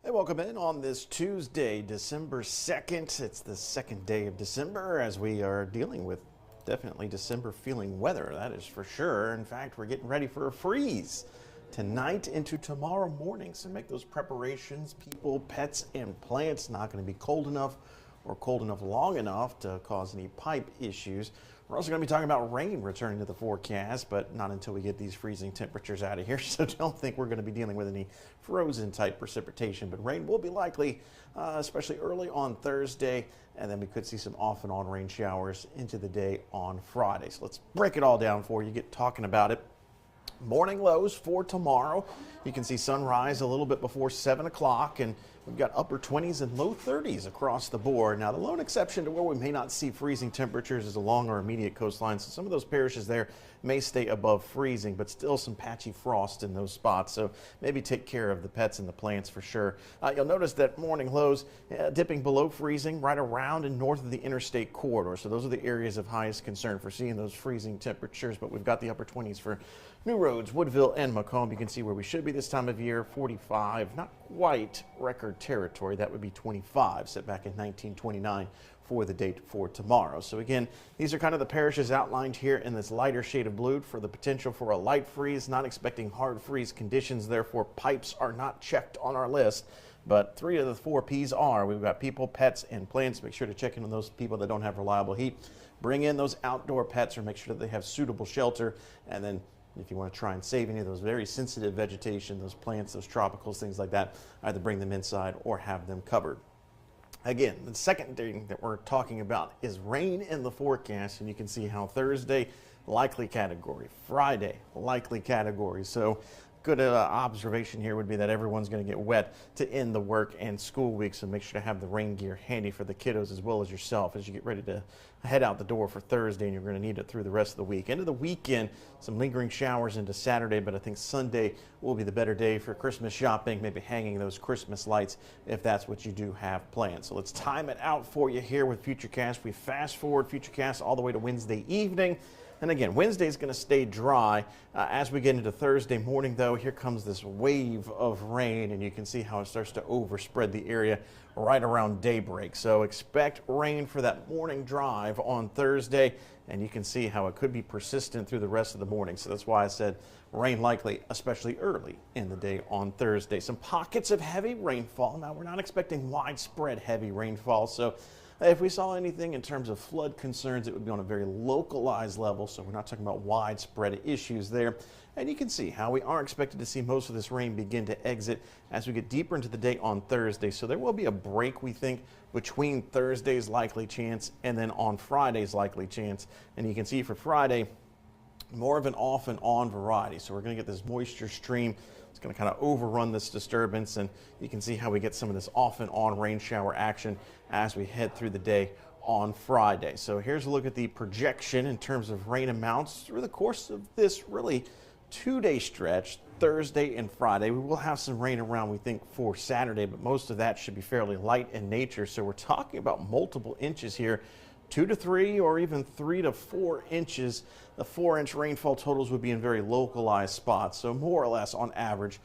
Hey, welcome in on this Tuesday, December 2nd. It's the second day of December as we are dealing with definitely December feeling weather, that is for sure. In fact, we're getting ready for a freeze tonight into tomorrow morning. So make those preparations, people, pets, and plants. Not going to be cold enough or cold enough long enough to cause any pipe issues. We're also going to be talking about rain returning to the forecast, but not until we get these freezing temperatures out of here. So don't think we're going to be dealing with any frozen type precipitation, but rain will be likely, especially early on Thursday. And then we could see some off and on rain showers into the day on Friday. So let's break it all down for you, get talking about it. Morning lows for tomorrow. You can see sunrise a little bit before 7 o'clock, and we've got upper 20s and low 30s across the board. Now, the lone exception to where we may not see freezing temperatures is along our immediate coastline. So some of those parishes there may stay above freezing, but still some patchy frost in those spots. So maybe take care of the pets and the plants for sure. You'll notice that morning lows dipping below freezing right around and north of the interstate corridor. So those are the areas of highest concern for seeing those freezing temperatures, but we've got the upper 20s for New Roads, Woodville, and Macomb. You can see where we should be this time of year, 45, not quite record territory. That would be 25, set back in 1929 for the date for tomorrow. So again, these are kind of the parishes outlined here in this lighter shade of blue for the potential for a light freeze, not expecting hard freeze conditions. Therefore, pipes are not checked on our list. But 3 of the 4 P's are. We've got people, pets, and plants. Make sure to check in on those people that don't have reliable heat. Bring in those outdoor pets or make sure that they have suitable shelter. And then if you want to try and save any of those very sensitive vegetation, those plants, those tropicals, things like that, either bring them inside or have them covered. Again, the second thing that we're talking about is rain in the forecast, and you can see how Thursday, likely category, Friday, likely category. So good observation here would be that everyone's going to get wet to end the work and school week, so make sure to have the rain gear handy for the kiddos as well as yourself as you get ready to head out the door for Thursday, and you're going to need it through the rest of the week. Into the weekend, some lingering showers into Saturday, but I think Sunday will be the better day for Christmas shopping, maybe hanging those Christmas lights if that's what you do have planned. So let's time it out for you here with Futurecast. We fast forward Futurecast all the way to Wednesday evening. And again, Wednesday is going to stay dry. As we get into Thursday morning, though, here comes this wave of rain, and you can see how it starts to overspread the area right around daybreak. So expect rain for that morning drive on Thursday, and you can see how it could be persistent through the rest of the morning. So that's why I said rain likely, especially early in the day on Thursday. Some pockets of heavy rainfall. Now, we're not expecting widespread heavy rainfall, so if we saw anything in terms of flood concerns, it would be on a very localized level, so we're not talking about widespread issues there. And you can see how we are expected to see most of this rain begin to exit as we get deeper into the day on Thursday. So there will be a break, we think, between Thursday's likely chance and then on Friday's likely chance. And you can see for Friday, more of an off and on variety. So we're going to get this moisture stream. It's going to kind of overrun this disturbance, and you can see how we get some of this off and on rain shower action as we head through the day on Friday. So here's a look at the projection in terms of rain amounts through the course of this really 2-day stretch, Thursday and Friday. We will have some rain around, we think, for Saturday, but most of that should be fairly light in nature. So we're talking about multiple inches here, 2 to 3 or even 3 to 4 inches. The 4-inch rainfall totals would be in very localized spots, so more or less on average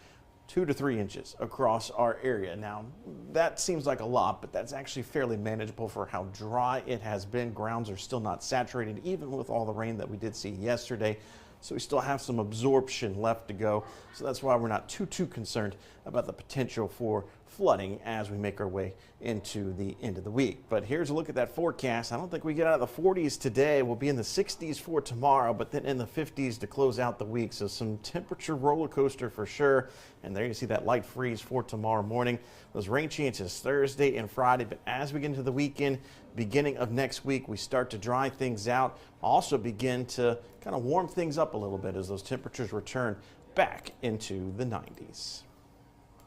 2 to 3 inches across our area. Now, that seems like a lot, but that's actually fairly manageable for how dry it has been. Grounds are still not saturated, even with all the rain that we did see yesterday. So we still have some absorption left to go. So that's why we're not too concerned about the potential for flooding as we make our way into the end of the week. But here's a look at that forecast. I don't think we get out of the 40s today. We'll be in the 60s for tomorrow, but then in the 50s to close out the week. So some temperature roller coaster for sure. And there you see that light freeze for tomorrow morning. Those rain chances Thursday and Friday. But as we get into the weekend, beginning of next week, we start to dry things out. Also begin to kind of warm things up a little bit as those temperatures return back into the 90s.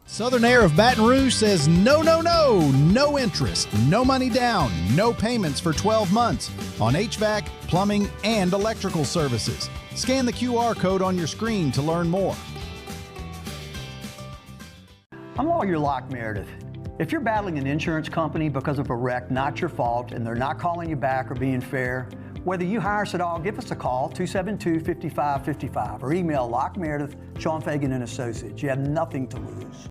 Southern Air of Baton Rouge says no interest, no money down, no payments for 12 months on HVAC, plumbing, and electrical services. Scan the QR code on your screen to learn more. I'm Lawyer Locke Meredith. If you're battling an insurance company because of a wreck not your fault and they're not calling you back or being fair, whether you hire us at all, give us a call, 272-5555, or email Locke Meredith, Sean Fagan and Associates. You have nothing to lose.